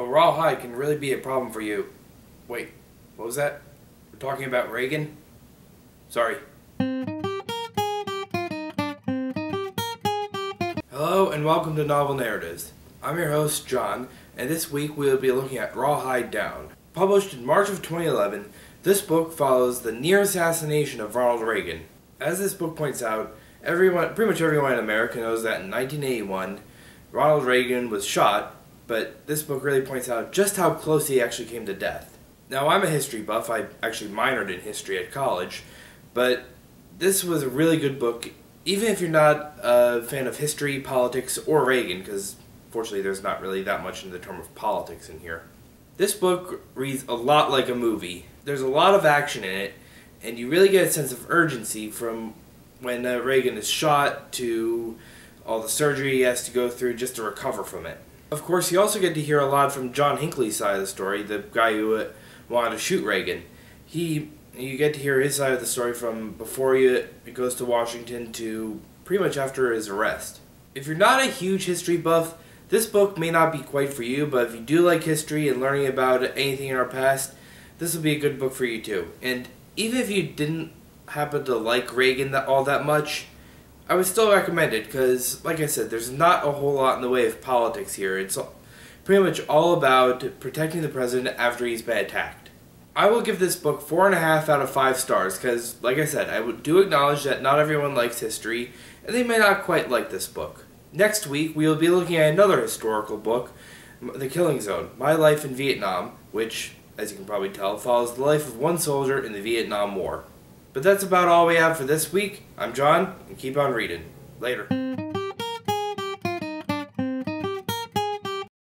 A rawhide can really be a problem for you. Wait, what was that? We're talking about Reagan? Sorry. Hello and welcome to Novel Narratives. I'm your host, John, and this week we will be looking at Rawhide Down. Published in March of 2011, this book follows the near assassination of Ronald Reagan. As this book points out, pretty much everyone in America knows that in 1981, Ronald Reagan was shot, but this book really points out just how close he actually came to death. Now, I'm a history buff. I actually minored in history at college, but this was a really good book, even if you're not a fan of history, politics, or Reagan, because fortunately there's not really that much in the term of politics in here. This book reads a lot like a movie. There's a lot of action in it, and you really get a sense of urgency from when Reagan is shot to all the surgery he has to go through just to recover from it. Of course, you also get to hear a lot from John Hinckley's side of the story, the guy who wanted to shoot Reagan. You get to hear his side of the story from before it goes to Washington to pretty much after his arrest. If you're not a huge history buff, this book may not be quite for you, but if you do like history and learning about anything in our past, this will be a good book for you too. And even if you didn't happen to like Reagan all that much, I would still recommend it because, like I said, there's not a whole lot in the way of politics here. It's pretty much all about protecting the president after he's been attacked. I will give this book 4.5 out of 5 stars because, like I said, I do acknowledge that not everyone likes history, and they may not quite like this book. Next week, we will be looking at another historical book, The Killing Zone, My Life in Vietnam, which, as you can probably tell, follows the life of one soldier in the Vietnam War. But that's about all we have for this week. I'm John, and keep on reading. Later.